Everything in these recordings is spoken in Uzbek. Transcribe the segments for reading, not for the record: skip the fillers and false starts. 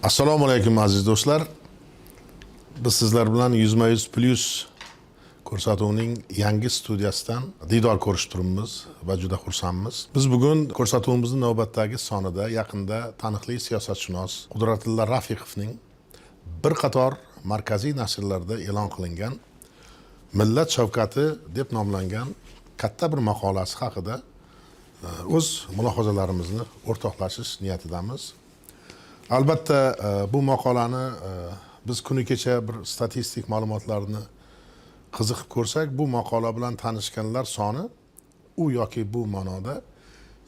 Assalomu alaykum aziz do'stlar. Biz sizlar bilan 100+ ko'rsatuvining yangi studiyasidan diydor ko'rishib turibmiz va juda xursandmiz. Biz bugun ko'rsatuvimizning navbatdagi sonida yaqinda taniqli siyosatshunos Qudratulla Rafiqovning bir qator markaziy nashrlarda e'lon qilingan Millat shavkati deb nomlangan katta bir maqolasi haqida o'z mulohazalarimizni o'rtoqlashish niyatidamiz. Albatta bu maqolani biz kuni kecha bir statistik ma'lumotlarni qiziqib ko'rsak, bu maqola bilan tanishganlar soni u yoki bu ma'noda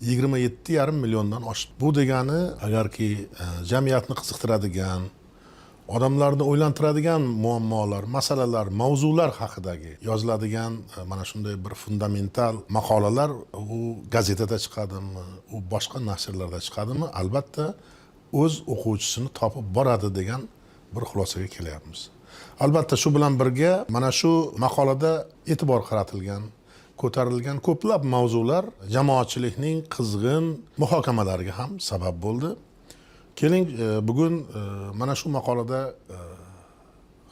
27,5 milliondan oshdi. Bu degani agarki jamiyatni qiziqtiradigan, odamlarni o'ylantiradigan muammolar, masalalar, mavzular haqidagi yoziladigan mana shunday bir fundamental maqolalar u gazetada chiqadimi, u boshqa nashrlarda chiqadimi, albatta o'z o'quvchisini topib boradi degan bir xulosaga kelyapmiz. Albatta shu bilan birga mana shu maqolada e'tibor qaratilgan, ko'tarilgan ko'plab mavzular jamoatchilikning qizg'in muhokamalariga ham sabab bo'ldi. Keling, bugun mana shu maqolada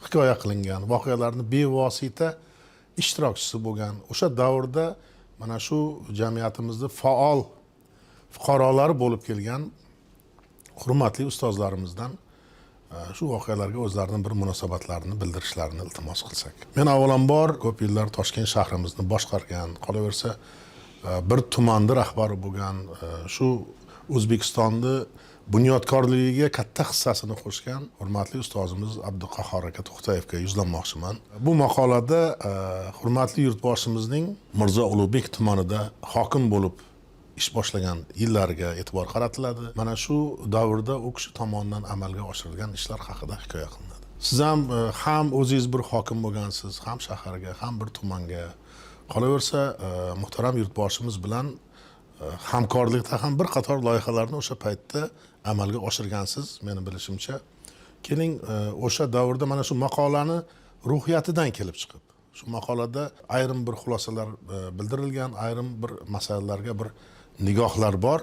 hikoya qilingan voqealarni bevosita ishtirokchisi bo'lgan, o'sha davrda mana shu jamiyatimizda faol fuqarolar bo'lib kelgan hurmatli ustozlarimizdan shu voqealarga o'zlarining bir munosabatlarini bildirishlarini iltimos qilsak. Men avvalambor ko'p yillar Toshkent shahrimizni boshqargan, qolaversa bir tumanni rahbari bo'lgan, shu O'zbekistonni bunyodkorligiga katta hissasini qo'shgan hurmatli ustozimiz Abduqahhor aka To'xtayevga yuzlanmoqchiman. Bu maqolada hurmatli yurtboshimizning Mirzo Ulug'bek tumanida hokim bo'lib ish boshlagan yillariga e'tibor qaratiladi. Mana shu davrda u kishi tomonidan amalga oshirilgan ishlar haqida hikoya qilinadi. Siz ham o'zingiz bir hokim bo'lgansiz, ham shaharga, ham bir tumanga. Qolaversa, muhtaram yurtboshimiz bilan hamkorlikda ham bir qator loyihalarni o'sha paytda amalga oshirgansiz, meni bilishimcha. Keling, o'sha davrda mana shu maqolani ruhiyatidan kelib chiqib, shu maqolada ayrim bir xulosalar bildirilgan, ayrim bir masalalarga bir nigohlar bor.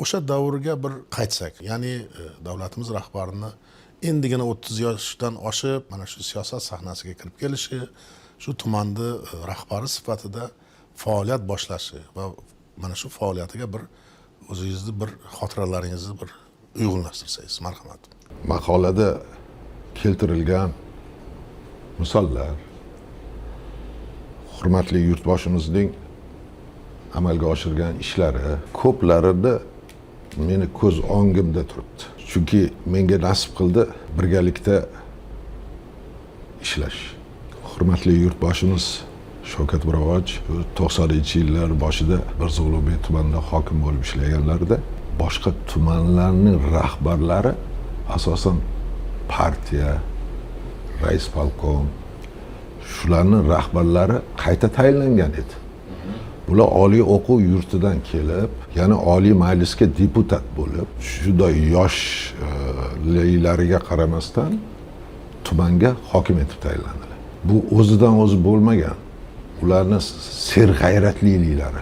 O'sha davrga bir qaytsak, ya'ni davlatimiz rahbarini endigina 30 yoshdan oshib mana shu siyosat sahnasiga kirib kelishi, shu tumanni rahbari sifatida faoliyat boshlashi va mana shu faoliyatiga bir o'zingizni bir xotiralaringizni bir uyg'unlashtirsangiz, marhamat. Maqolada keltirilgan misollar hurmatli yurtboshimizning amalga oshirgan ishlari ko'plarini meni ko'z o'ngimda turibdi. Chunki menga nasib qildi birgalikda ishlash. Hurmatli yurtboshimiz Shavkat Miromonovich 90-yillar boshida Mirzo-Ulug'bek tumanida hokim bo'lib ishlaganlarida boshqa tumanlarning rahbarlari asosan partiya, rais polkom, shularning rahbarlari qayta tayinlangan edi. Bular oliy o'quv yurtidan kelib, ya'ni oliy majlisga deputat bo'lib, juda yoshlariga qaramasdan tumanga hokim etib tayinlandilar. Bu o'zidan o'zi bo'lmagan. Ularni serg'ayratliliklari,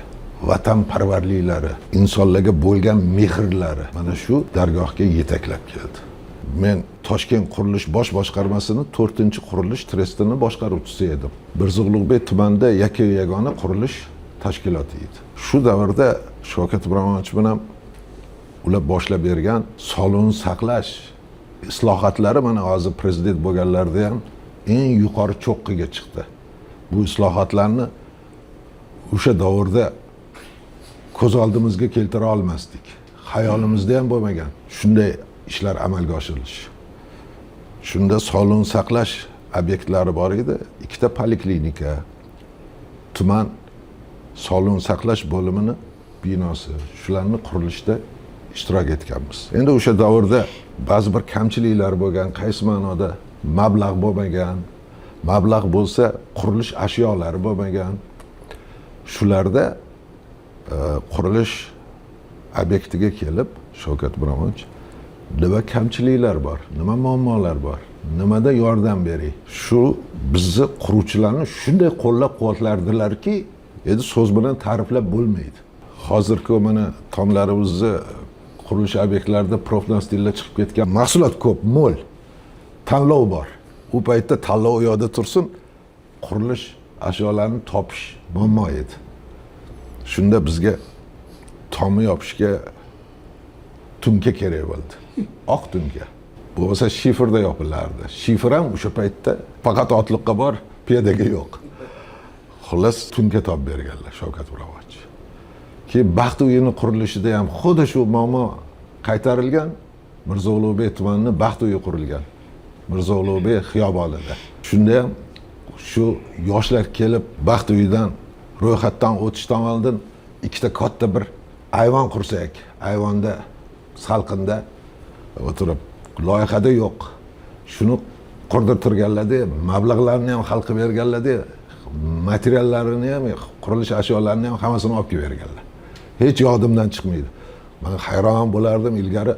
vatanparvarliklari, insonlarga bo'lgan mehrlari mana shu dargohga yetaklab keldi. Men Toshkent qurilish bosh boshqarmasining 4-qurilish trestining boshqaruvchisi edim. Mirzo Ulug'bek tumanida yagona qurilish tashkiloti edi. Shu davrda Shavkat Miromonovich bilan ular boshlab bergan sog'liqni saqlash islohotlari mana hozir prezident bo'lganlarda ham eng yuqori cho'qqiga chiqdi. Bu islohotlarni o'sha davrda ko'z oldimizga keltira olmasdik. Xayolimizda ham bo'lmagan shunday ishlar amalga oshirilishi. Shunda sog'liqni saqlash obyektlari bor edi. 2 ta poliklinika, tuman sog'liqni saqlash bo'limining binosi, shularni qurilishda ishtirok etganmiz. Endi o'sha davrda ba'zi bir kamchiliklar bo'lgan, qaysi ma'noda mablag' bo'lmagan, mablag' bo'lsa qurilish ashyolari bo'lmagan. Shularda qurilish obyektiga kelib Shavkat Miromonovich nima kamchiliklar bor, nima muammolar bor, nimada yordam bering. Shu bizni quruvchilarni shunday qo'llab-quvvatlardilarki, endi so'z bilan ta'riflab bo'lmaydi. Hozirgi mana tomlarimizni qurilish obyektlarida profnanstillar chiqib ketgan. Mahsulot ko'p, mo'l. Tanlov bor. U paytda tanlov u yoqda tursin, qurilish ashyolarini topish muammo edi. Shunda bizga tomni yopishga tumka kerak bo'ldi. Oq tumka. Bo'lmasa shifrda yopilardi. Shifr ham o'sha paytda faqat otliqqa bor, piyodaga yo'q. Xullas tumka topib berganlar Shavkat Miromonovich. Keyin Baxt uyining qurilishida ham xuddi shu muammo qaytarilgan. Mirzo Ulug'bek tumanining Baxt uyi qurilgan. Mirzo Ulug'bek xiyobonida. Shunda ham shu yoshlar kelib Baxt uyidan ro'yxatdan o'tishdan oldin ikkita katta bir ayvon qursak, ayvonda salqinda o'tirib, loyihada yo'q. Shuni qurdirtirganlarda, mablag'larni ham xalqqa berganlarda, materiallarini ham, qurilish ashyolarini ham hammasini olib kelib berganlar. Hech yodimdan chiqmaydi. Men hayron bo'lardim, ilgari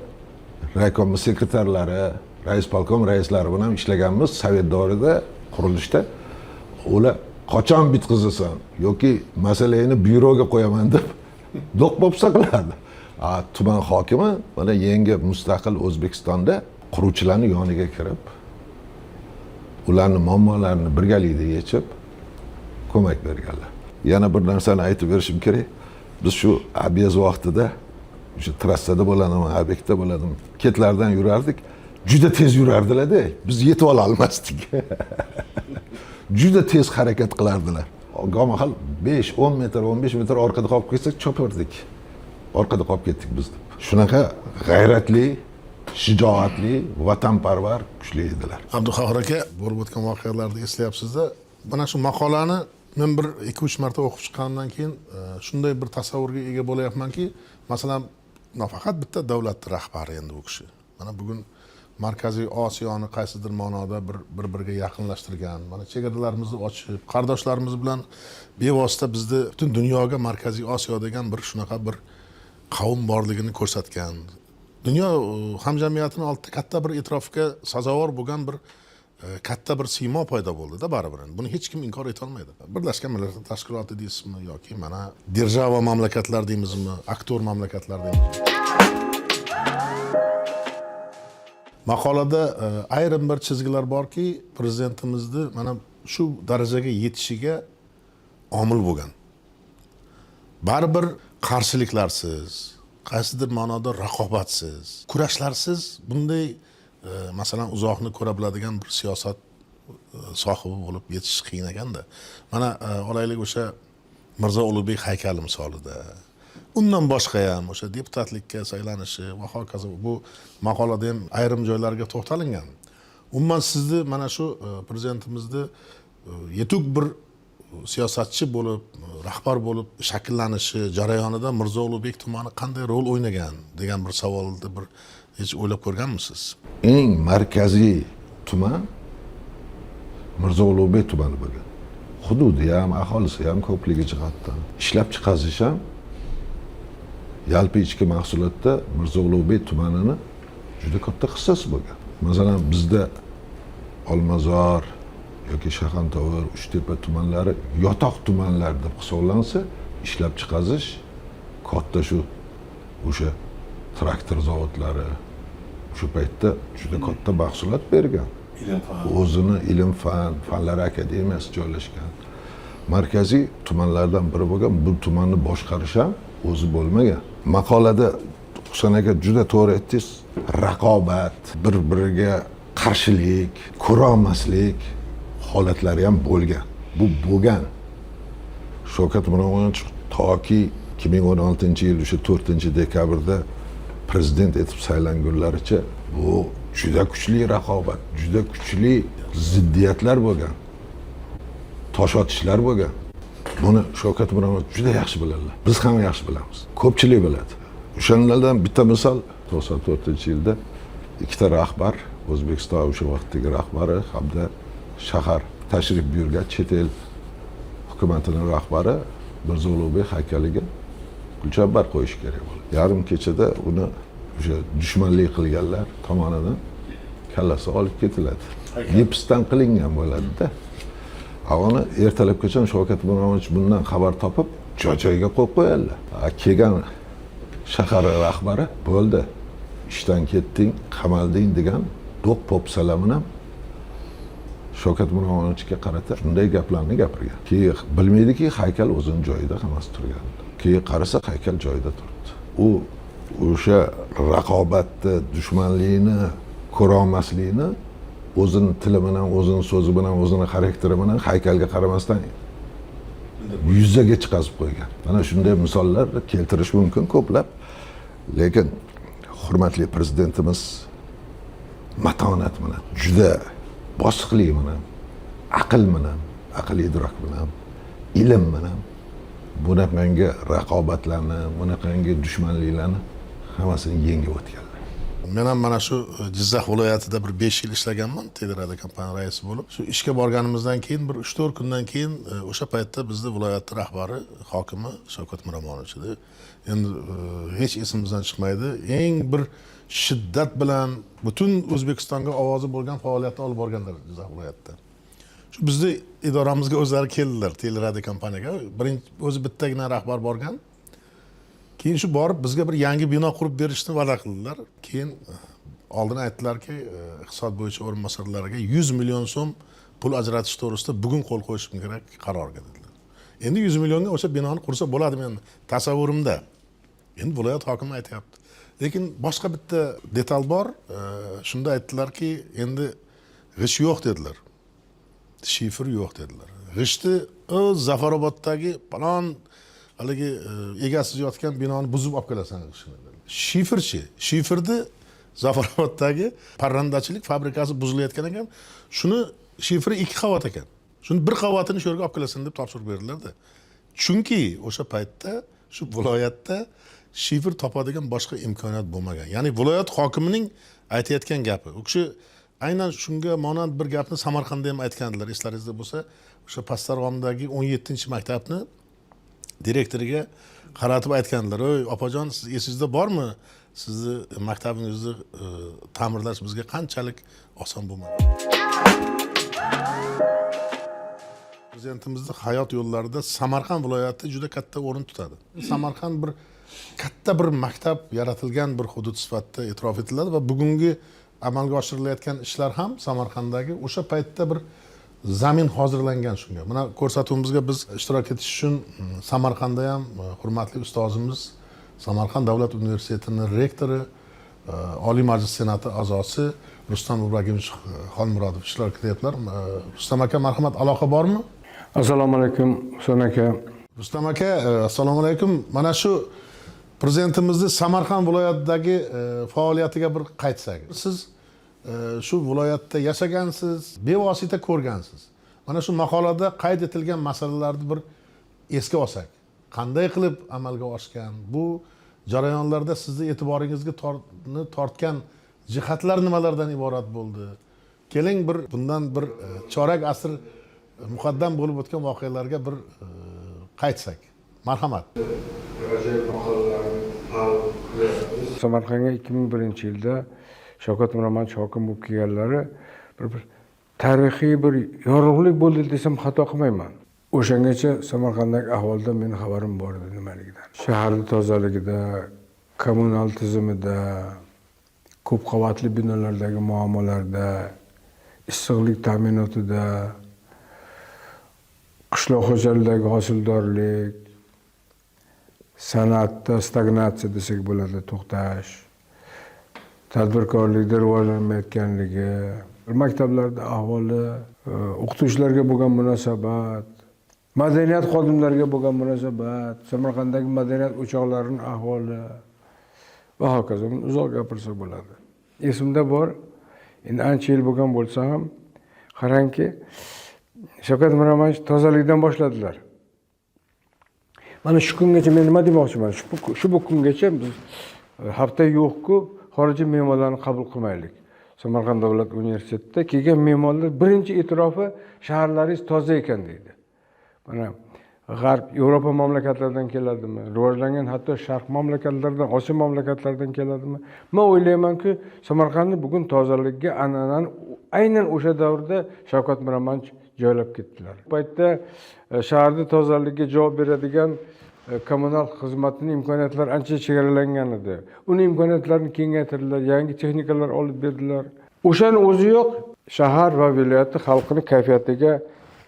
raykom sekretarlari, rais polkom raislari bilan ishlaganmiz sovet davrida qurilishda. Ular qachon bitqizasan yoki masalani byuroga qo'yaman deb do'q bo'lsa qilardi. Tuman hokimi mana yangi mustaqil O'zbekistonda quruvchilarning yoniga kirib, ularning muammolarini birgalikda yechib ko'mak berganlar. Yana bir narsani aytib berishim kerak. Biz shu abyaz vaqtida o'sha trassada bo'ladimi, obyektda bo'ladimi, ketlardan yurardik. Juda tez yurardilar-da. Biz yetib ola olmasdik. Juda tez harakat qilardilar. Gomahal 5-10 metr, 15 metr orqada qolib ketsak chopardik. Orqada qolib ketdik biz deb. Shunaqa g'ayratli, shijoatli, vatanparvar, kuchli edilar. Abduqahhor aka, bo'lib o'tgan voqealarni eslayapsiz-da. Mana shu maqolani men bir 2-3 marta o'qib chiqqandan keyin shunday bir tasavvurga ega bo'layapmanki, masalan, nafaqat bitta davlat rahbari endi u kishi. Mana bugun Markaziy Osiyoni qaysidir ma'noda bir-biriga yaqinlashtirgan, mana chegaralarimizni ochib, qardoshlarimiz bilan bevosita bizni butun dunyoga Markaziy Osiyo degan bir shunaqa bir qavm borligini ko'rsatgan. Dunyo hamjamiyatining oldida katta bir e'tirofga sazovor bo'lgan bir katta bir siymo paydo bo'ldi-da baribir. Buni hech kim inkor eta olmaydi. Birlashgan Millatlar Tashkiloti deysizmi yoki mana держава mamlakatlar deymizmi, aktor mamlakatlar deymizmi. Maqolada ayrim bir chizgilar borki, prezidentimizni mana shu darajaga yetishiga omil bo'lgan. Baribir qarshiliklarsiz, qaysidir ma'noda raqobatsiz, kurashlarsiz bunday masalan uzoqni ko'ra biladigan bir siyosat sohibi bo'lib yetish qiyin ekanda. Mana olaylik o'sha Mirzo Ulug'bek haykali misolida. Undan boshqa ham o'sha deputatlikka saylanishi va hokazo bu maqolada ham ayrim joylarga to'xtalingan. Umuman sizni mana shu prezidentimizni yetuk bir siyosatchi bo'lib, rahbar bo'lib shakllanishi jarayonida Mirzo Ulug'bek tumani qanday rol o'ynagan degan bir savolni bir hech o'ylab ko'rganmisiz? Eng markaziy tuman Mirzo Ulug'bek tumani bo'lgan. Hududi ham, aholisi ham ko'pligi jihatdan, ishlab chiqarish ham yalpi ichki mahsulotda Mirzo Ulug'bek tumanini juda katta hissasi bo'lgan. Masalan, bizda Olmazor yoki Shahontovur, Uchtepa tumanlari yotoq tumanlar deb hisoblansa, ishlab chiqarish katta shu o'sha traktor zavodlari shu paytda juda katta mahsulot bergan. O'zini ilm-fanlar akademiyasi joylashgan. Markaziy tumanlardan biri bo'lgan bu tumanni boshqarish ham o'zi bo'lmagan. Maqolada Husan aka juda to'g'ri aytdingiz. Raqobat, bir-biriga qarshilik, ko'rolmaslik holatlari ham bo'lgan. Bu bo'lgan. Shavkat Miromonovich toki 2016-yil o'sha 4-dekabrda prezident etib saylangunlaricha bu juda kuchli raqobat, juda kuchli ziddiyatlar bo'lgan. Tosh otishlar bo'lgan. Buni Shavkat Miromonovich juda yaxshi biladilar. Biz ham yaxshi bilamiz. Ko'pchilik biladi. O'shanlardan bitta misol 94-yilda ikkita rahbar, O'zbekiston o'sha vaqtdagi rahbari hamda shahar tashrif buyurgan chet el hukumatining rahbari Mirzo Ulug'bek haykaliga gulchambar qo'yish kerak bo'ldi. Yarim kechada uni o'sha dushmanlik qilganlar tomonidan kallasi olib ketiladi. Gipsdan qilingan bo'ladi-da. Uni ertalabgacha Shavkat Miromonovich bundan xabar topib, joy-joyiga qo'yib qo'yadilar. Kelgan shahar rahbari bo'ldi. Ishdan ketding, qamalding degan do'q popsalamini ham Shavkat Miromonovichga qarata shunday gaplarni gapirgan. Keyin bilmaydiki, haykal o'zini joyida hammasi turgan. Keyin qarasa haykal joyida turibdi. U o'sha raqobatni, dushmanlikni ko'ra olmaslikni o'zini tili bilan, o'zini so'zi bilan, o'zini xarakteri bilan haykalga qaramasdan yuzaga chiqazib qo'ygan. Mana shunday misollar keltirish mumkin ko'plab. Lekin hurmatli prezidentimiz matonat bilan, juda bosiqlik bilan, aql bilan, aql idrok bilan, ilm bilan bunaqangi raqobatlarni, bunaqangi dushmanliklarni hammasini yengib o'tganlar. Men ham mana shu Jizzax viloyatida bir 5 yil ishlaganman, Telerada kompaniya raisi bo'lib. Shu ishga borganimizdan keyin bir 3-4 kundan keyin o'sha paytda bizni viloyat rahbari, hokimi Shavkat Miromonovich edi. Endi hech esimizdan chiqmaydi. Eng bir shiddat bilan butun O'zbekistonga ovozi bo'lgan faoliyatni olib borganlar Jizzax viloyatida. Shu bizni idoramizga o'zlari keldilar, Telerada kompaniyaga. Birinchi o'zi bittagina rahbar borgan. Keyin shu borib bizga bir yangi bino qurib berishni va'da qildilar. Keyin oldin aytdilarki, iqtisod bo'yicha o'rinbosarlariga 100 million so'm pul ajratish to'g'risida bugun qo'l qo'yishim kerak qarorga dedilar. Endi 100 millionga o'sha binoni qursa bo'ladi men tasavvurimda. Endi viloyat hokimi aytayapti. Lekin boshqa bitta detal bor. Shunda aytdilarki, endi g'ish yo'q dedilar. Shifr yo'q dedilar. G'ishni Zafaroboddagi falon haligi egasiz yotgan binoni buzib olib kelasan g'ishini. Shifrchi, shifrni Zafaroboddagi parrandachilik fabrikasi buzilayotgan ekan. Shuni shifri 2 qavat ekan. Shuni bir qavatini shu yerga olib kelasan deb topshiriq berdilar-da. Chunki o'sha paytda shu viloyatda shifr topadigan boshqa imkoniyat bo'lmagan. Ya'ni viloyat hokimining aytayotgan gapi. U kishi aynan shunga monand bir gapni Samarqandda ham aytgandilar. Eslaringizda bo'lsa, o'sha Pastarg'omdagi 17-maktabni direktoriga qaratib aytgandilar. "Oy, opajon, siz esingizda bormi? Sizni maktabingizni ta'mirlash bizga qanchalik oson bo'lmadi." Prezidentimizning hayot yo'llarida Samarqand viloyati juda katta o'rin tutadi. Samarqand bir katta bir maktab yaratilgan bir hudud sifatida e'tirof etiladi va bugungi amalga oshirilayotgan ishlar ham Samarqanddagi o'sha paytda bir zamin hozirlangan shunga. Mana ko'rsatuvimizga biz ishtirok etish uchun Samarqandda ham hurmatli ustozimiz, Samarqand davlat universitetining rektori, Oliy Majlis Senati a'zosi Rustam Ibragimovich Xolmurodov ishtirok etyaptilar. Rustam aka, marhamat, aloqa bormi? Assalomu alaykum, Husan aka. Rustam aka, assalomu alaykum. Mana shu prezidentimizning Samarqand viloyatidagi faoliyatiga bir qaytsak. Siz shu viloyatda yashagansiz, bevosita ko'rgansiz. Mana shu maqolada qayd etilgan masalalarni bir esga olsak, qanday qilib amalga oshgan, bu jarayonlarda sizni e'tiboringizga tortgan jihatlar nimalardan iborat bo'ldi? Keling bir bundan bir chorak asr muqaddam bo'lib o'tgan voqealarga bir qaytsak. Marhamat. Samarqandga 2001-yilda Shavkat Miromonovich hokim bo'lib kelganlari bir tarixiy bir yorug'lik bo'ldi desam xato qilmayman. O'shangacha Samarqanddagi ahvoldan meni xabarim bor edi nimaligidan. Shaharning tozaligida, kommunal tizimida, ko'p qavatli binolardagi muammolarda, issiqlik ta'minotida, qishloq xo'jaligidagi hosildorlik, san'atda stagnatsiya desak bo'ladi, to'xtash, tadbirkorlikda rivojlanmayotganligi, maktablarda ahvoli, o'qituvchilarga bo'lgan munosabat, madaniyat xodimlariga bo'lgan munosabat, Samarqanddagi madaniyat o'choqlarining ahvoli va hokazo. Uzoq gapirsak bo'ladi. Esimda bor, endi ancha yil bo'lgan bo'lsa ham, qarangki, Shavkat Miromonovich tozalikdan boshladilar. Mana shu kungacha men nima demoqchiman? Shu kungacha biz hafta yo'q-ku xorijiy me'morlarni qabul qilmaylik. Samarqand davlat universitetida kelgan me'morlar birinchi e'tirofi shaharlaringiz toza ekan deydi. Mana G'arb, Yevropa mamlakatlaridan keladimi? Rivojlangan hatto Sharq mamlakatlaridan, Osiyo mamlakatlaridan keladimi? Men o'ylaymanki, Samarqandni bugun tozalikka an'anan aynan o'sha davrda Shavkat Miromonovich joylab ketdilar. Bu paytda shaharni tozalikka javob beradigan kommunal xizmatning imkoniyatlari ancha chegaralangan edi. Uni imkoniyatlarini kengaytirdilar, yangi texnikalar olib berdilar. O'shani o'zi yo'q, shahar va viloyat xalqini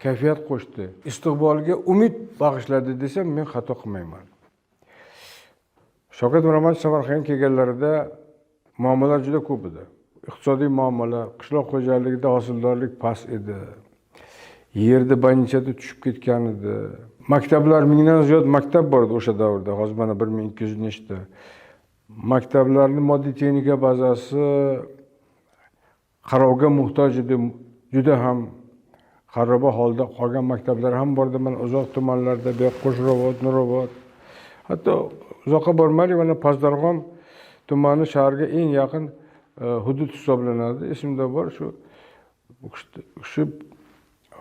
kayfiyat qo'shdi. Istiqbolga umid bag'ishladi desam, men xato qilmayman. Shavkat Miromonovich Samarqandga kelganlarida muammolar juda ko'p edi. Iqtisodiy muammolar, qishloq xo'jaligida hosildorlik past edi. Yerda banchada tushib ketgan edi. Maktablar, mingdan ziyod maktab bor edi o'sha davrda. Hozir mana 1200 nechta. Maktablarning moddiy texnika bazasi qarovga muhtoj edi. Juda ham xaroba holda qolgan maktablar ham bor edi. Mana uzoq tumanlarda, Qo'shrobod, Nurobod. Hatto uzoqqa bormaylik, mana Pazdarg'om tumani shaharga eng yaqin hudud hisoblanadi. Esimda bor, shu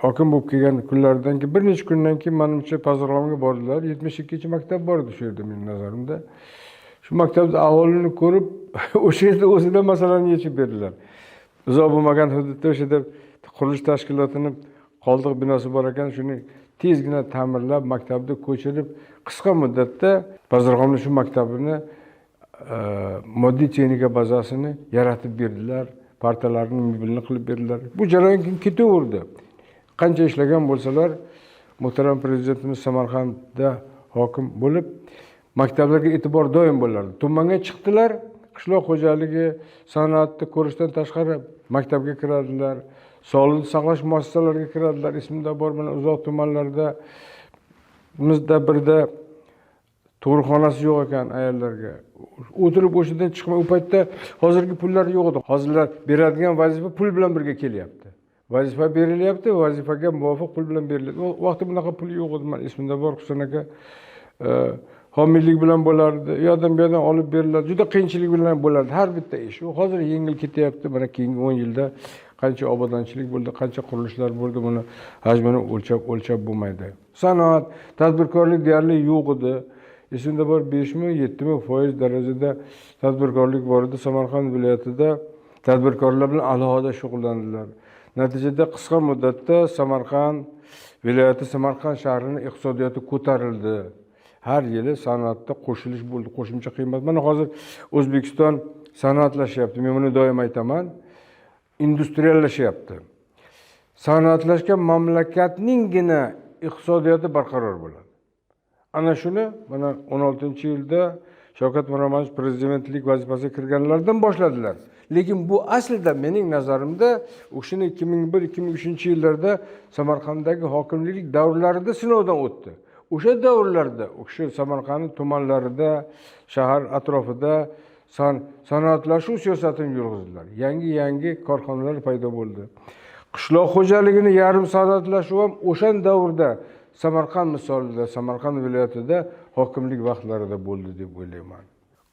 hokim bo'lib kelgan kunlardan keyin bir necha kundan keyin menimcha Pazdarg'omga bordilar. 72 maktab bor edi shu yerda mening nazarimda. Shu maktabda aholini ko'rib, o'sha yerda o'zida masalani yechib berdilar. Uzoq bo'lmagan hududda o'sha yerda qurilish tashkilotini qoldiq binosi bor ekan, shuni tezgina ta'mirlab, maktabni ko'chirib, qisqa muddatda Pazdarg'omning shu maktabini moddiy texnika bazasini yaratib berdilar, partalarni mobilni qilib berdilar. Bu jarayon ketaverdi. Qancha ishlagan bo'lsalar, muhtaram prezidentimiz Samarqandda hokim bo'lib, maktablarga e'tibor doim bo'lardi. Tumanga chiqdilar, qishloq xo'jaligi, sanoatni ko'rishdan tashqari maktabga kiradilar, sog'liqni saqlash muassasalariga kiradilar. Esimda bor, mana uzoq tumanlarda bizda birda tug'ruqxonasi yo'q ekan ayollarga. O'tirib o'shadan chiqmay, u paytda hozirgi pullar yo'q edi. Hozirlar beradigan vazifa pul bilan birga kelyapti. Vazifa berilyapti, vazifaga muvofiq pul bilan beriladi. O vaqtda bunaqa pul yo'q edi. Men esimda bor, Husan aka homiylik bilan bo'lardi. U yoqdan bu yoqdan olib beriladi. Juda qiyinchilik bilan bo'lardi har bitta ish. U hozir yengil ketyapti. Mana keyingi 10 yilda qancha obodonchilik bo'ldi, qancha qurilishlar bo'ldi, buni hajmini o'lchab bo'lmaydi. Sanoat, tadbirkorlik deyarli yo'q edi. Esimda bor 5-7% darajada tadbirkorlik bor edi. Samarqand viloyatida tadbirkorlar bilan alohida shug'ullandilar. Natijada qisqa muddatda Samarqand viloyati, Samarqand shahrining iqtisodiyoti ko'tarildi. Har yili sanoatda qo'shilish bo'ldi, qo'shimcha qiymat. Mana hozir O'zbekiston sanoatlashyapti. Men buni doim aytaman. Industriallashyapti. Sanoatlashgan mamlakatninggina iqtisodiyoti barqaror bo'ladi. Ana shuni mana 16-yilda Shavkat Miromonovich prezidentlik vazifasiga kirganlardan boshladilar. Lekin bu aslida mening nazarimda o'shini 2001-2003-yillarda Samarqanddagi hokimlik davrlarida sinovdan o'tdi. O'sha davrlarda o'sha Samarqand tumanlarida, shahar atrofida sanoatlashuv siyosatini yurg'izdilar. Yangi korxonalar paydo bo'ldi. Qishloq xo'jaligini yarim sanoatlashuv ham o'sha davrda Samarqand misolida, Samarqand viloyatida hokimlik vaqtlarida bo'ldi deb o'ylayman.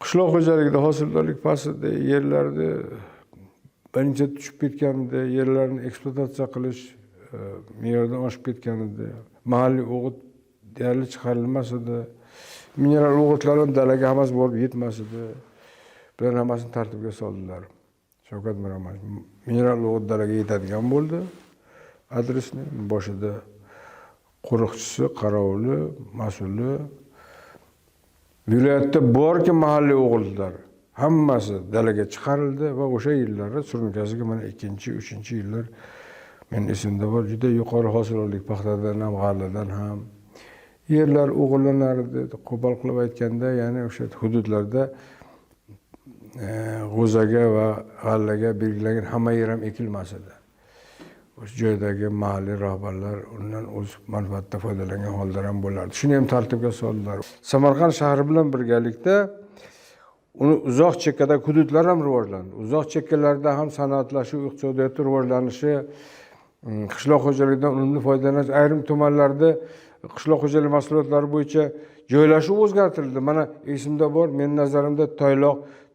Qishloq xo'jaligida hosildorlik past edi, yerlarni birinchi tushib ketgan edi, yerlarni ekspluatatsiya qilish me'yordan oshib ketgan edi. Mahalliy o'g'it deyarli chiqarilmas edi. Mineral o'g'itlar ham dalaga hammasi borib yetmas edi. Bular hammasini tartibga soldilar. Shavkat Miromonovich mineral o'g'it dalaga yetadigan bo'ldi. Adresni boshida qo'riqchisi, qarovuli, mas'uli, viloyatda borki mahalliy o'g'itlar hammasi dalaga chiqarildi va o'sha yillarda surnkasiga mana 2-3-yillar men esimda bor, juda yuqori hosillik paxtadan ham, g'alladan ham yerlar o'g'irlanardi. Qo'pol qilib aytganda, ya'ni o'sha hududlarda g'o'zaga va g'allaga belgilangan hamma yer ham ekilmas edi. O'sha joydagi mahalliy rahbarlar undan o'z manfaatda foydalangan hollar ham bo'lardi. Shuni ham tartibga soldilar. Samarqand shahri bilan birgalikda uni uzoq chekkadagi hududlar ham rivojlandi. Uzoq chekkalarda ham sanoatlashuv, iqtisodiyoti rivojlanishi, qishloq xo'jaligidan unumli foydalanish, ayrim tumanlarda qishloq xo'jaligi mahsulotlari bo'yicha joylashuv o'zgartirildi. Mana esimda bor, men nazarimda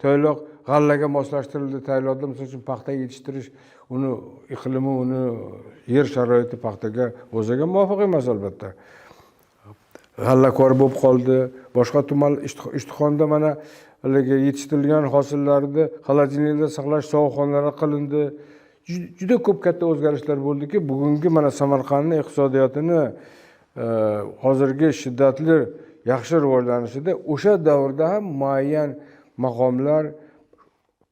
Toyloq g'allaga moslashtirildi. Tayyorda misol uchun paxta yetishtirish, uni iqlimi, uni yer sharoiti paxtaga, g'o'zaga muvofiq emas albatta. G'alla kor bo'lib qoldi. Boshqa tuman Ishtixonda mana haligi yetishtirilgan hosillarni xolodilnikda saqlash sovuqxonalari qilindi. Juda ko'p katta o'zgarishlar bo'ldiki, bugungi mana Samarqandning iqtisodiyotini hozirgi shiddatli yaxshi rivojlanishida o'sha davrda ham muayyan maqomlar,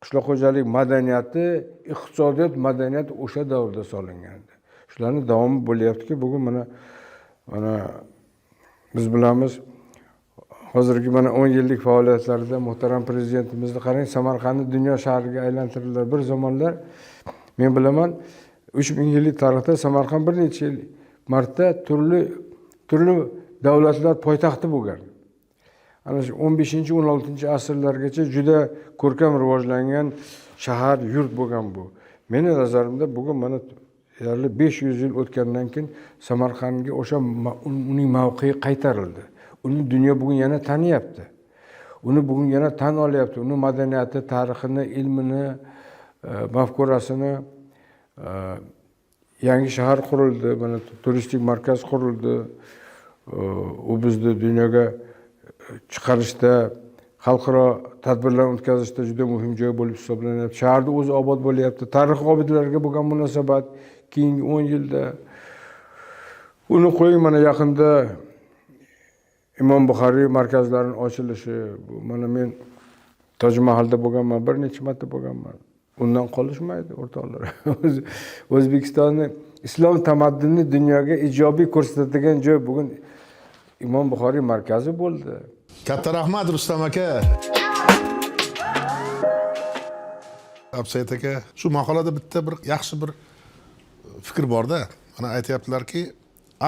qishloq xo'jalik madaniyati, iqtisodiyot madaniyati o'sha davrda solingandi. Shularni davomi bo'lyaptiki, bugun mana biz bilamiz, hozirgi mana 10 yillik faoliyatlarida muhtaram prezidentimizni qarang, Samarqandni dunyo shahriga aylantirdilar. Bir zamonlar men bilaman 3000 yillik tarixda Samarqand bir necha marta turli davlatlar poytaxti bo'lgan. Ana shu 15-16 asrlargacha juda ko'rkam rivojlangan shahar, yurt bo'lgan bu. Meni nazarimda bugun mana deyarli 500 yil o'tgandan keyin Samarqandga o'sha uning mavqei qaytarildi. Uni dunyo bugun yana taniyapti. Uni bugun yana tan olyapti. Uni madaniyati, tarixini, ilmini, mafkurasini. Yangi shahar qurildi, mana turistik markaz qurildi. U bizni dunyoga chiqarishda, xalqaro tadbirlar o'tkazishda juda muhim joy bo'lib hisoblanyapti. Shaharda o'zi obod bo'lyapti. Tarixiy obidalarga bo'lgan munosabat keyingi 10 yilda uni qo'ying, mana yaqinda Imom Buxoriy markazlarining ochilishi, mana men Toj Mahalda bo'lganman, bir necha marta bo'lganman. Undan qolishmaydi o'rtoqlar. O'zbekistonni islom tamaddunini dunyoga ijobiy ko'rsatadigan joy bugun Imom Buxoriy markazi bo'ldi. Katta rahmat Rustam aka. Absayt aka, shu maqolada bitta bir yaxshi bir fikr borda. Mana aytayaptilarki,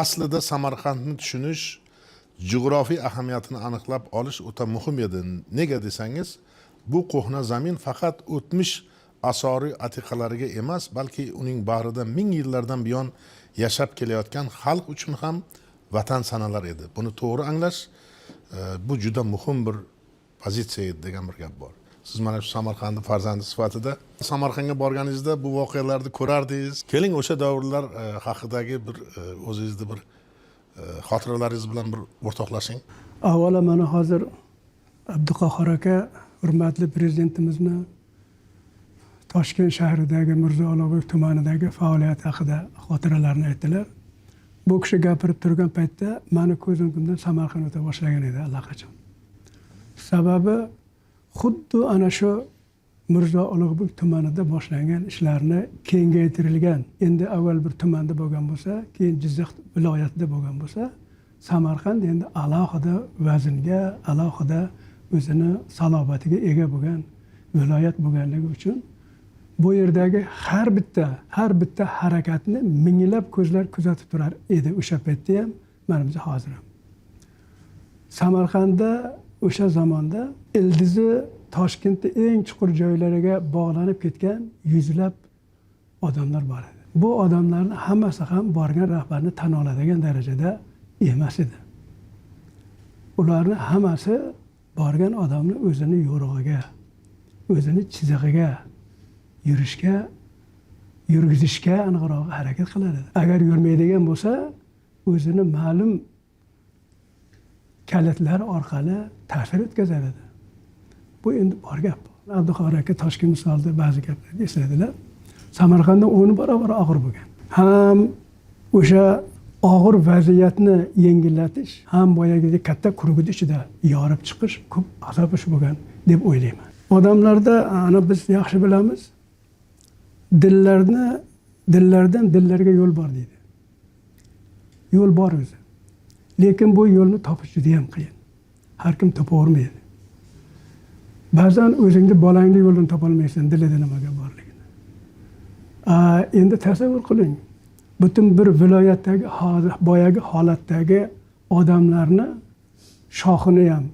aslida Samarqandni tushunish, jug'rofiy ahamiyatini aniqlab olish o'ta muhim edi. Nega desangiz, bu qo'hna zamin faqat o'tmish asoriy atiqalariga emas, balki uning bag'rida ming yillardan buyon yashab kelayotgan xalq uchun ham vatan sanalar edi. Buni to'g'ri anglash bu juda muhim bir pozitsiya edi degan bir gap bor. Siz mana shu Samarqandning farzandi sifatida Samarqandga borganingizda bu voqealarni ko'rardingiz. Keling o'sha davrlar haqidagi bir o'zingizni bir xotiralaringiz bilan bir o'rtoqlashing. Avvalo mana hozir Abduqahhor aka hurmatli prezidentimizni Toshkent shahridagi Mirzo Ulug'bek tumanidagi faoliyat haqida xotiralarni aytdilar. Bu kishi gapirib turgan paytda meni ko'z o'ngimdan Samarqand o'ta boshlagan edi allaqachon. Sababi xuddi ana shu Mirzo Ulug'bek tumanida boshlangan ishlarni kengaytirilgan, endi avval bir tumanda bo'lgan bo'lsa, keyin Jizzax viloyatida bo'lgan bo'lsa, Samarqand endi alohida vaznga, alohida o'zini salobatiga ega bo'lgan viloyat bo'lganligi uchun bu yerdagi har bitta harakatni minglab ko'zlar kuzatib turar edi o'sha paytda ham, menimcha hozir ham. Samarqandda o'sha zamonda ildizi Toshkentda eng chuqur joylariga bog'lanib ketgan yuzlab odamlar bor edi. Bu odamlarning hammasi ham borgan rahbarni tan oladigan darajada emas edi. Ularning hammasi borgan odamni o'zini yo'rig'iga, o'zini chizig'iga yurgizishga aniqroq harakat qiladi. Agar yurmaydigan bo'lsa, o'zini ma'lum kalitlar orqali ta'sir o'tkazadi. Bu endi bor gap. Abduqahhor aka Toshkent misolida ba'zi gaplarni esladilar. Samarqandda 10 barobar og'ir bo'lgan. Ham o'sha og'ir vaziyatni yengillatish, ham boyagidek katta kurug'id ichida yorib chiqish ko'p azob ish bo'lgan deb o'ylayman. Odamlarda ana biz yaxshi bilamiz, dillardan dillarga yo'l bor deydi. Yo'l bor o'zi. Lekin bu yo'lni topish juda ham qiyin. Har kim topa olmaydi. Ba'zan o'zingni bolangni yo'lini topa olmaysan, dilida nimaga borligini. Endi tasavvur qiling. Butun bir viloyatdagi boyagi holatdagi odamlarni shoxini ham,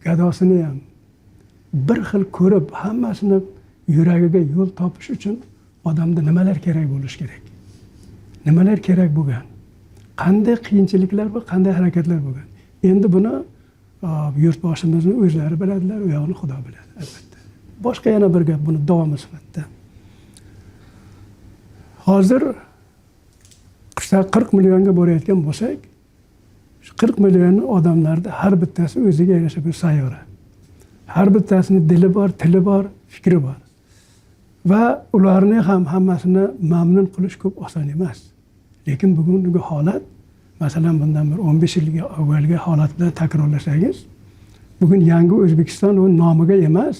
gadosini ham bir xil ko'rib, hammasini yuragiga yo'l topish uchun odamda nimalar kerak bo'lishi kerak? Nimalar kerak bo'lgan? Qanday qiyinchiliklar va qanday harakatlar bo'lgan? Endi buni yurtboshimizning o'zlari biladilar, u yog'ini Xudo biladi albatta. Boshqa yana bir gap buni davomi sifatida. Hozir 40 millionga borayotgan bo'lsak, 40 million odamlarda har bittasi o'ziga yarasha bir sayyora. Har bittasining dili bor, tili bor, fikri bor. Va ularni ham hammasini mamnun qilish ko'p oson emas. Lekin bugungi holat masalan bundan bir 15 yil avvalgi holat bilan takrorlasangiz, bugun yangi O'zbekiston u nomiga emas,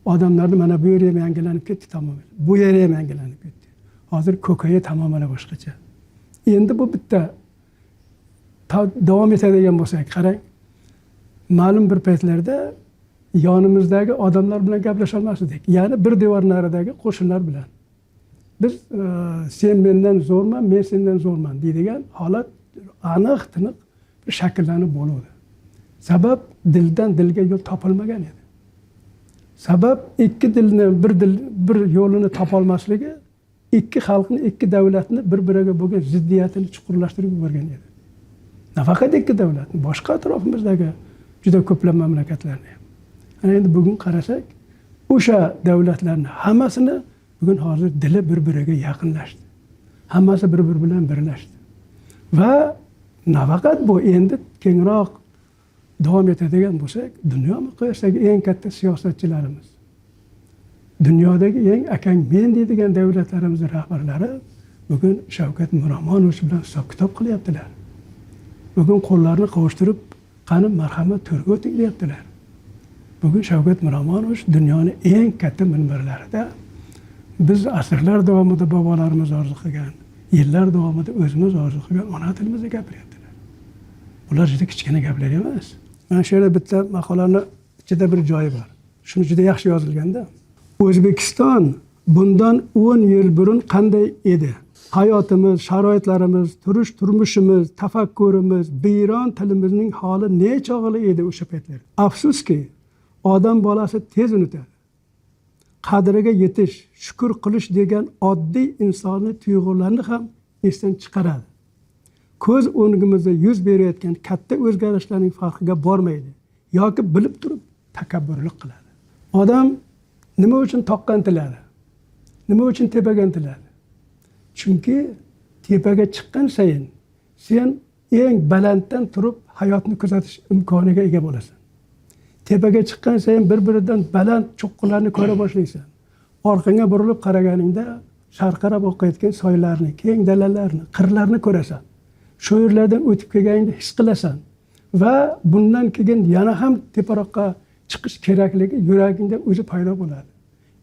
odamlarni mana bu yeri ham yangilanib ketdi tamoman. Bu yeri ham yangilanib ketdi. Hozir ko'kayi tamoman boshqacha. Endi bu bitta davom etadigan bo'lsak, qarang. Ma'lum bir paytlarda yonimizdagi odamlar bilan gaplasha olmasdik. Ya'ni bir devor naridagi qo'shnilar bilan. Biz sen mendan zo'rman, men sendan zo'rman deydigan holat aniq tiniq bir shakllanib bo'ladi. Sabab dildan dilga yo'l topilmagan edi. Sabab ikki dilni bir yo'lini topolmasligi ikki xalqni, ikki davlatni bir-biriga bo'lgan ziddiyatini chuqurlashtirib yuborgan edi. Nafaqat ikki davlatni, boshqa atrofimizdagi juda ko'plab mamlakatlarni ham. Ana endi bugun qarasak, o'sha davlatlarni hammasini bugun hozir dili bir-biriga yaqinlashdi. Hammasi bir-biri bilan birlashdi. Va nafaqat bu, endi kengroq davom etadigan bo'lsak, dunyo miqyosidagi eng katta siyosatchilarimiz, dunyodagi eng akang men deydigan davlatlarimiz rahbarlari bugun Shavkat Miromonovich bilan hisob-kitob qilyaptilar. Bugun qo'llarini qovushtirib, qani marhamat to'rga o'ting deyaptilar. Bugun Shavkat Miromonovich dunyoning eng katta minbarlarida biz asrlar davomida bobolarimiz orzu qilgan, yillar davomida o'zimiz orzu qilgan ona tilimizda gapiryaptilar. Ular juda kichkina gaplar emas. Mana shu yerda bitta maqolaning ichida bir joyi bor. Shuni juda yaxshi yozilganda. O'zbekiston bundan 10 yil burun qanday edi? Hayotimiz, sharoitlarimiz, turmushimiz, tafakkurimiz, biyron tilimizning holi ne chog'li edi o'sha paytlar. Afsuski, odam bolasi tez unutadi. Qadriga yetish, shukr qilish degan oddiy insoniy tuyg'ularni ham esdan chiqaradi. Ko'z o'ngimizda yuz berayotgan katta o'zgarishlarning farqiga bormaydi yoki bilib turib takabburlik qiladi. Odam nima uchun toqqa intiladi? Nima uchun tepaga intiladi? Chunki tepaga chiqqan sayin sen eng balanddan turib hayotni kuzatish imkoniga ega bo'lasan. Tepaga chiqqan sayin bir-biridan baland cho'qqilarni ko'ra boshlaysan. Orqangga burilib qaraganingda sharqarab oqayotgan soylarni, keng dalalarni, qirlarni ko'rasan. Shu yerlardan o'tib kelganingda his qilasan va bundan keyin yana ham teparoqqa chiqish kerakligi yuragingda o'zi paydo bo'ladi.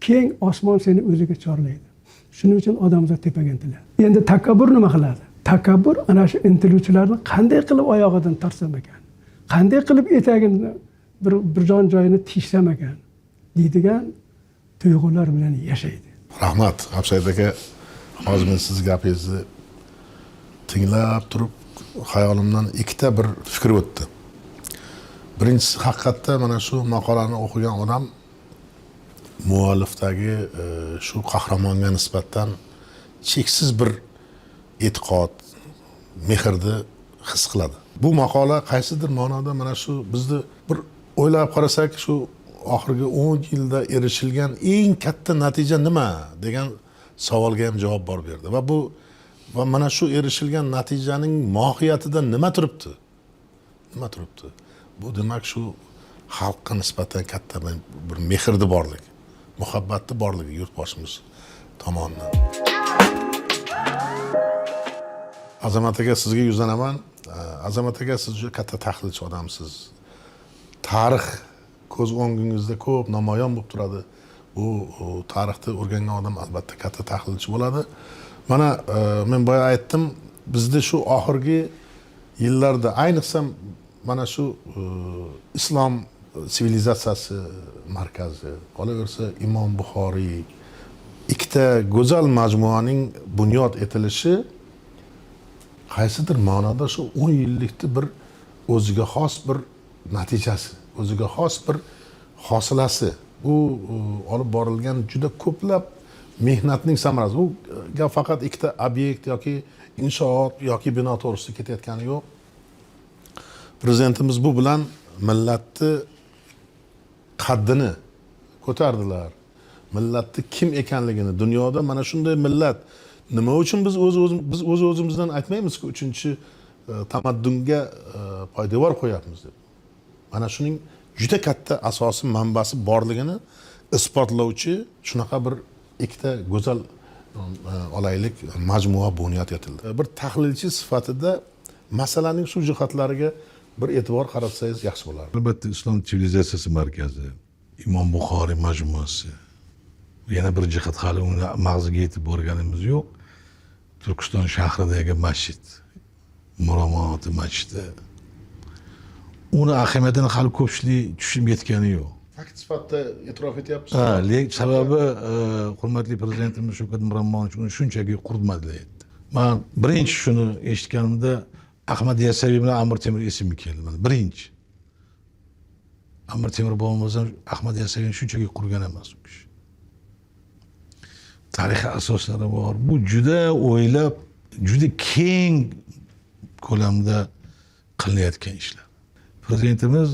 Keng osmon seni o'ziga chorlaydi. Shuning uchun odamzod tepaga intiladi. Endi takabbur nima qiladi? Takabbur ana shu intiluvchilarni qanday qilib oyog'idan tortsam ekan, qanday qilib etagini bir jon joyini tishsam ekan deydigan tuyg'ular bilan yashaydi. Rahmat, Absaid aka. Hozir men siz gapingizni tinglab turib, xayolimdan ikkita bir fikr o'tdi. Birinchisi, haqiqatda mana shu maqolani o'qigan odam muallifdagi shu qahramonga nisbatan cheksiz bir e'tiqod, mehrni his qiladi. Bu maqola qaysidir ma'noda mana shu bizni bir o'ylab qarasak, shu oxirgi 10 yilda erishilgan eng katta natija nima degan savolga ham javob berdi. Va mana shu erishilgan natijaning mohiyatida nima turibdi? Nima turibdi? Bu demak shu xalqqa nisbatan katta bir mehrni borligi, muhabbatni borligi yurtboshimiz tomonidan. Azamat aka, sizga yuzlanaman. Azamat aka, siz juda katta tahlilchi odamsiz. Tarix ko'z o'ngingizda ko'p namoyon bo'lib turadi. Bu tarixni o'rgangan odam albatta katta tahlilchi bo'ladi. Mana men boya aytdim, bizda shu oxirgi yillarda ayniqsa mana shu islom sivilizatsiyasi markazi, qolaversa Imom Buxoriy, ikkita go'zal majmuaning bunyod etilishi qaysidir ma'noda shu 10 yillikni bir o'ziga xos bir natijasi, o'ziga xos bir hosilasi. Bu olib borilgan juda ko'plab mehnatning samarasi. Bu gap faqat ikkita obyekt yoki inshoot yoki bino to'g'risida ketayotgani yo'q. Prezidentimiz bu bilan millatni qaddini ko'tardilar. Millatni kim ekanligini, dunyoda mana shunday millat nima uchun biz o'z-o'zimizdan aytmaymizki, 3-chi tamaddunga poydevor qo'yapmiz deb. Mana shuning juda katta asosi, manbasi borligini isbotlovchi shunaqa bir ikkita go'zal olaylik majmua bunyod etildi. Bir tahlilchi sifatida masalaning shu jihatlariga bir e'tibor qaratsangiz yaxshi bo'lardi. Albatta islom sivilizatsiyasi markazi, Imom Buxoriy majmuasi. Yana bir jihat hali uni mag'ziga yetib borganimiz yo'q. Turkiston shahridagi masjid, Muromot masjidi. Uni ahamiyatini hali ko'pchilik tushunib yetgani yo'q. Fakt sifatida e'tirof etyapsiz. Sababi hurmatli prezidentimiz Shavkat Miromonovich uni shunchaki qurmadi deydi. Men birinchi shuni eshitganimda Ahmad Yasaviy bilan Amir Temur esimga keldi. Birinchi. Amir Temur bobomiz ham Ahmad Yasaviyni shunchaki qurgan emas u kishi. Tarixiy asoslari bor. Bu juda o'ylab, juda keng ko'lamda qilinayotgan ishlar. Prezidentimiz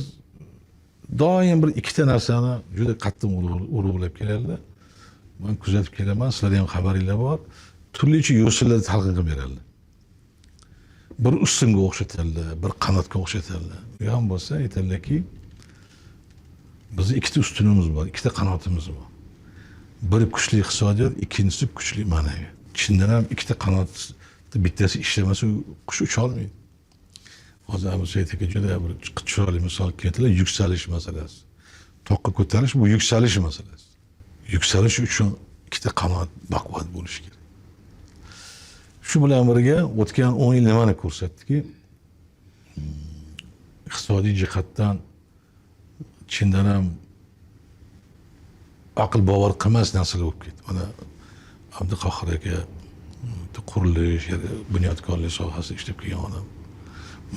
doim bir ikkita narsani juda qattiq urg'ulab keladilar. Men kuzatib kelaman, sizlar ham xabaringlar bor. Turlicha yo'sinlarni talqin qilib beradilar. Bir ustunga o'xshatadilar, bir qanotga o'xshatadilar. Bu ham bo'lsa aytadilarki, bizning ikkita ustunimiz bor, ikkita qanotimiz bor. Biri kuchli iqtisodiyot, ikkinchisi kuchli ma'naviyat. Chindan ham ikkita qanot bittasi ishlamasa qush ucha olmaydi. Hozir Abu Said aka juda bir chiroyli misol keltirdilar, yuksalish masalasi. Toqqa ko'tarish bu yuksalish masalasi. Yuksalish uchun ikkita qanot baquvvat bo'lishi kerak. Shu bilan birga o'tgan 10 yil nimani ko'rsatdiki, iqtisodiy jihatdan chindan ham aql bovar qilmas narsalar bo'lib ketdi. Mana Abduqahhor aka qurilish, bunyodkorlik sohasida ishlab kelgan odam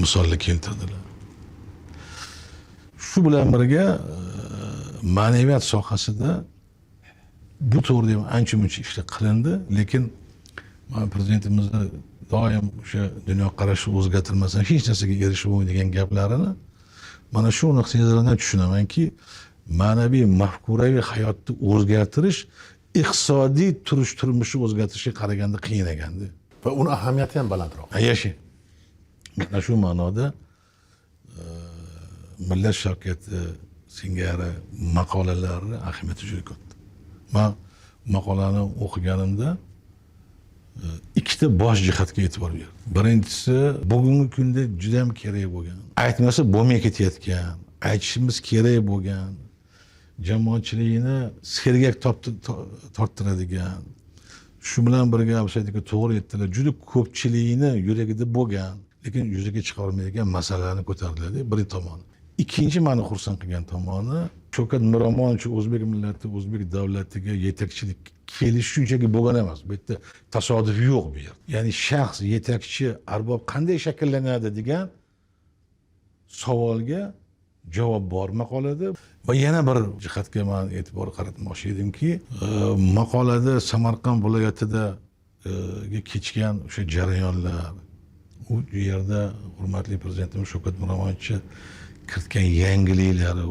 misollar keltirdilar. Shu bilan birga ma'naviyat sohasida bu to'g'rida ham ancha-muncha ishlar qilindi, lekin prezidentimizni doim o'sha dunyoqarashi o'zgartirmasdan hech narsaga erishib bo'lmaydigan gaplarini mana shu nuqtai nazardan tushunamanki, ma'naviy mafkuraviy hayotni o'zgartirish iqtisodiy turmushni o'zgartirishga qaraganda qiyin ekanda. Va uni ahamiyati ham balandroq. Yashang. Mana shu ma'noda Millat Shavkati singari maqolalari ahamiyati juda katta. Men maqolani o'qiganimda ikkita bosh jihatga e'tibor berdim. Birinchisi, bugungi kunda juda ham kerak bo'lgan, aytmasa bo'lmay ketayotgan, aytishimiz kerak bo'lgan, jamoatchilikni sergak torttiradigan, shu bilan birga Abdusaidga to'g'ri aytdilar, juda ko'pchilikni yuragida bo'lgan, lekin yuzaga chiqa olmaydigan masalalarni ko'tardilar birinchi tomoni. Ikkinchi meni xursand qilgan tomoni, Shavkat Miromonovich o'zbek millati, o'zbek davlatiga yetakchilik kelish shunchaki bo'lgan emas. Bu yerda tasodif yo'q bu yerda. Ya'ni shaxs, yetakchi, arbob qanday shakllanadi degan savolga javob bor maqolada. Va yana bir jihatga men e'tibor qaratmoqchi edimki, maqolada Samarqand viloyatida kechgan o'sha jarayonlar, u yerda hurmatli prezidentimiz Shavkat Miromonovich kiritgan yangiliklari,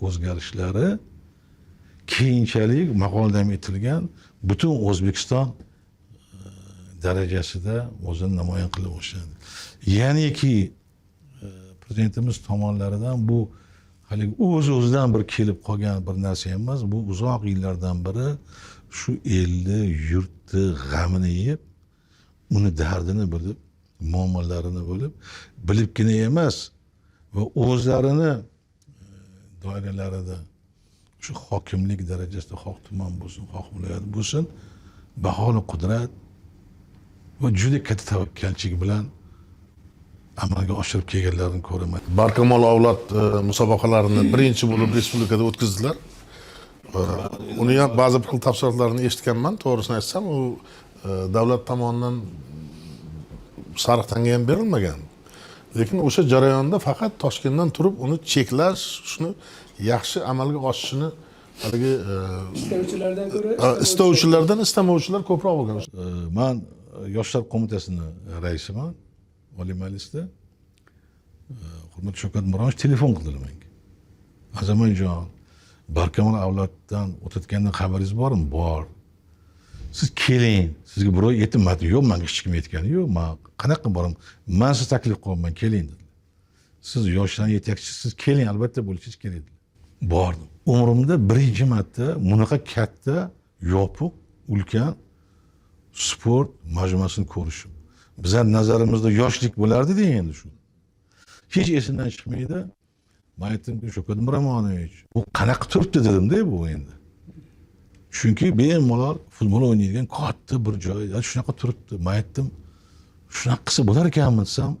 o'zgarishlari keyinchalik maqolada ham aytilgan butun O'zbekiston darajasida o'zini namoyon qila boshladi. Ya'niki prezidentimiz tomonlaridan bu haligi o'z-o'zidan bir kelib qolgan bir narsa emas, bu uzoq yillardan beri shu elni, yurtni g'amini yeb, uni dardini bilib, muammolarini bilibgina emas va o'zlarini doiralarida shu hokimlik darajasida xoh tuman bo'lsin, xoh viloyat bo'lsin, baholi qudrat va juda katta tavakkalchilik bilan amalga oshirib kelganlarini ko'raman. Barkamol avlod musobaqalarini birinchi bo'lib respublikada o'tkazdilar. Uni ham ba'zi bir xil tafsilotlarini eshitganman, to'g'risini aytsam, u davlat tomonidan sariq tanga ham berilmagan. Lekin o'sha jarayonda faqat Toshkentdan turib uni cheklash, shuni yaxshi amalga oshishini haligi Istovchilardan ko'ra istovchilardan istamovchilar ko'proq bo'lgan. Men Yoshlar qo'mitasining raisiman, Oliy Majlisda. Hurmatli Shavkat Miromonovich telefon qildilar menga. Azamatjon, barkamol avloddan o'tayotgandan xabaringiz bormi? Bor. Siz keling, sizga birov aytmadi, yo'q, menga hech kim aytgani yo'q, men qanaqa boraman? Men siz taklif qilaman, keling dedi. Siz yoshlar yetakchisiz, keling, albatta bo'lishingiz kerak dedi. Bordim. Umrimda birinchi marta bunaqa katta, yopiq, ulkan sport majmuasini ko'rishim. bizlar nazarimizda yoshlik bo'lardi-da endi shu. Hech esimdan chiqmaydi. Men aytdimki, Shavkat Miromonovich, bu qanaqa turibdi dedim-da bu endi. Chunki bemalol futbol o'ynaydigan katta bir joyda shunaqa turibdi. Men aytdim, shunaqa qilsa bo'lar ekanmi desam,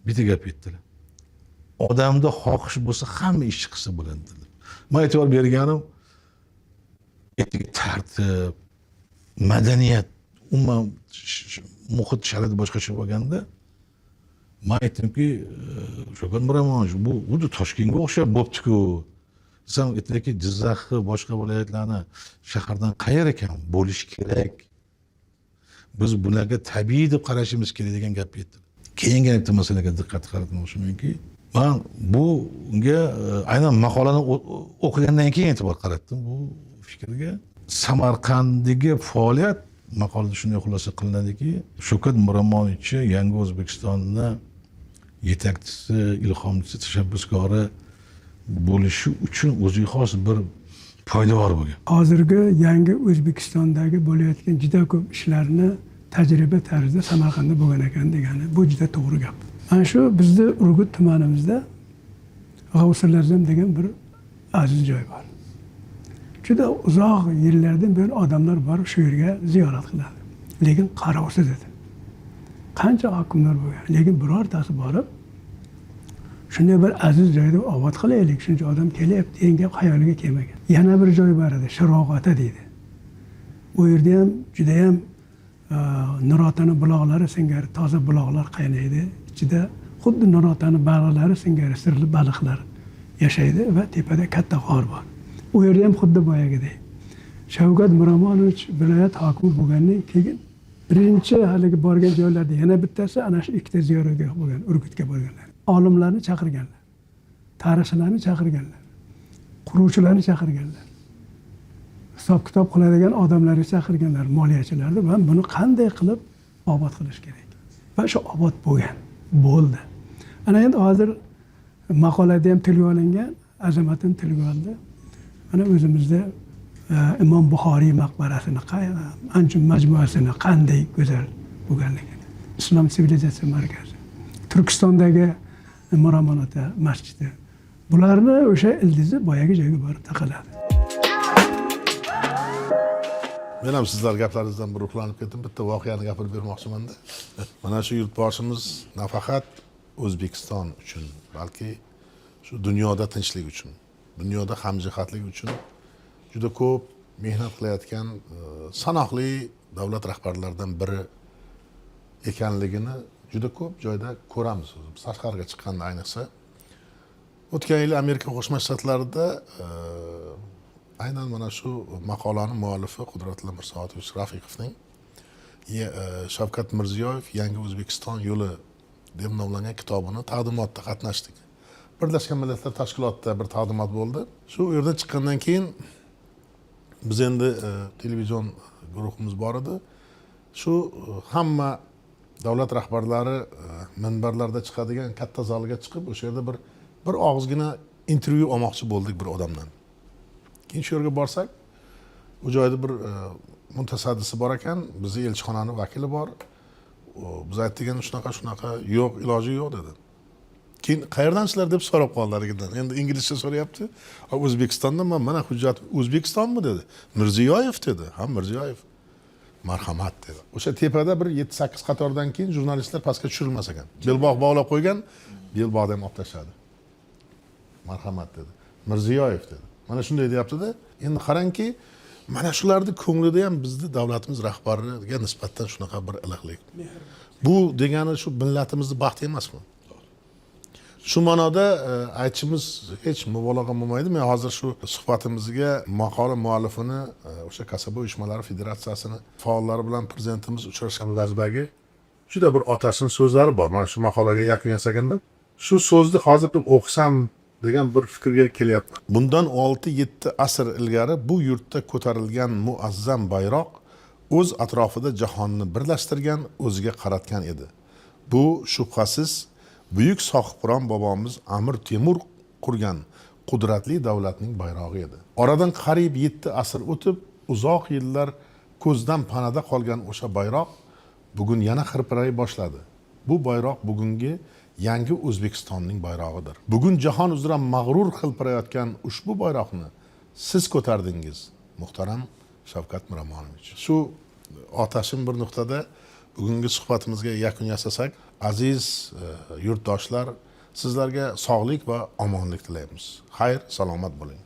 bitta gap aytdilar. Odamda xohish bo'lsa hamma ishni qilsa bo'ladi dedi. Men e'tibor berganim etik tartib, madaniyat, umuman muhit sharoiti boshqacha bo'lganda men aytdimki, Shavkat Miromonovich, bu xuddi Toshkentga o'xshab bo'pti-ku. Desam, aytdiki, Jizzaxni, boshqa viloyatlarni shahardan qayer ekan bo'lish kerak. Biz bularga tabiiy deb qarashimiz kerak degan gap aytdi. Keyingi bitta masalaga diqqat qaratmoqchimanki, men bunga aynan maqolani o'qigandan keyin e'tibor qaratdim bu fikrga. Samarqanddagi faoliyat maqolada shunday xulosa qilinadiki, Shavkat Miromonovich yangi O'zbekistonni yetakchisi, ilhomchisi, tashabbuskori bo'lishi uchun o'ziga xos bir poydevor bo'lgan. Hozirgi yangi O'zbekistondagi bo'layotgan juda ko'p ishlarni tajriba tarzida Samarqandda bo'lgan ekan degani bu juda to'g'ri gap. Mana shu bizni Urgut tumanimizda G'avsilazam degan bir aziz joy bor. Juda uzoq yillardan beri odamlar borib shu yerga ziyorat qiladi. Lekin qarovsiz edi. Qancha hokimlar bo'lgan, lekin birortasi borib shunday bir aziz joyda obod qilaylik, shuncha odam kelyapti degan gap xayoliga kelmagan. Yana bir joy bor edi, Shirog'ota deydi. U yerda ham juda ham Nurotani buloqlari singari toza buloqlar qaynaydi. Ichida xuddi Nurotani baliqlari singari sirli baliqlar yashaydi va tepada katta g'or bor. U yerda ham xuddi boyagidek. Shavkat Miromonovich viloyat hokimi bo'lgandan keyin birinchi haligi borgan joylarda yana bittasi ana shu ikkita ziyoratgoh bo'lgan, Urgutga borganlar. Olimlarni chaqirganlar, tarixchilarni chaqirganlar, quruvchilarni chaqirganlar, hisob-kitob qiladigan odamlarni chaqirganlar, moliyachilarni. Va buni qanday qilib obod qilish kerak? Va shu obod bo'lgan, bo'ldi. Ana endi hozir maqolada ham tilga olingan, Azamatning tilga oldi. Mana o'zimizda Imom Buxoriy maqbarasini, Anjum majmuasini qanday go'zal bo'lganligini, Islom sivilizatsiya markazi, Turkistondagi Miramon ota masjidi. Bularni o'sha ildizi boyagi joyga borib taqaladi. Men ham sizlar gaplaringizdan bir ruhlanib ketdim. Bitta voqeani gapirib bermoqchiman-da. Mana shu yurtboshimiz nafaqat O'zbekiston uchun, balki shu dunyoda tinchlik uchun, dunyoda hamjihatlik uchun juda ko'p mehnat qilayotgan sanoqli davlat rahbarlaridan biri ekanligini juda ko'p joyda ko'ramiz. Biz tashqariga chiqqanda ayniqsa. O'tgan yil Amerika Qo'shma Shtatlarida aynan mana shu maqolaning muallifi Qudratilla Mirsoatovich Rafiqovning Shavkat Mirziyoyev Yangi O'zbekiston yo'li deb nomlangan kitobini taqdimotida qatnashdik. Birlashgan Millatlar Tashkilotida bir taqdimot bo'ldi. Shu yerdan chiqqandan keyin biz endi televizion guruhimiz bor edi. Shu hamma davlat rahbarlari minbarlarda chiqadigan katta zalga chiqib, o'sha yerda bir og'izgina intervyu olmoqchi bo'ldik bir odamdan. Keyin shu yerga borsak, u joyda bir mutasaddisi bor ekan, bizning elchixonaning vakili bor. Biz aytdik, shunaqa yo'q, iloji yo'q dedi. Keyin qayerdansizlar deb so'rab qoldilaridan. Endi inglizcha so'rayapti. O'zbekistondan mana hujjat O'zbekistonmi dedi. Mirziyoyev dedi. Ha, Mirziyoyev. Marhamat dedi. O'sha tepada bir 7-8 qatordan keyin jurnalistlar pastga tushirilmas ekan. Belbog' bog'lab qo'ygan, belbog'da ham olib tashladi. Marhamat dedi. Mirziyoyev dedi. Mana shunday deyapti-da. Endi qarangki, mana shularning ko'nglida ham bizni davlatimiz rahbariga nisbatan shunaqa bir iliqlik. Bu degani shu millatimizning baxti emasmi? Shu ma'noda aytishimiz hech mubolag'a bo'lmaydi. Men hozir shu suhbatimizga maqola muallifini o'sha Kasaba uyushmalari federatsiyasini faollari bilan prezidentimiz uchrashgan vaqtdagi juda bir otashining so'zlari bor. Mana shu maqolaga yakun yasaganda shu so'zni hozir o'qisam degan bir fikrga kelyapman. Bundan 6-7 asr ilgari bu yurtda ko'tarilgan muazzam bayroq o'z atrofida jahonni birlashtirgan, o'ziga qaratgan edi. Bu shubhasiz buyuk sohibqiron bobomiz Amir Temur qurgan qudratli davlatning bayrog'i edi. Oradan qariyb 7 asr o'tib, uzoq yillar ko'zdan panada qolgan o'sha bayroq bugun yana hirpiray boshladi. Bu bayroq bugungi yangi O'zbekistonning bayrog'idir. Bugun jahon uzra mag'rur hilpirayotgan ushbu bayroqni siz ko'tardingiz, muhtaram Shavkat Miromonovich. Shu otashin bir nuqtada bugungi suhbatimizga yakun yasasak, aziz yurtdoshlar, sizlarga sog'lik va omonlik tilaymiz. Xayr, salomat bo'ling.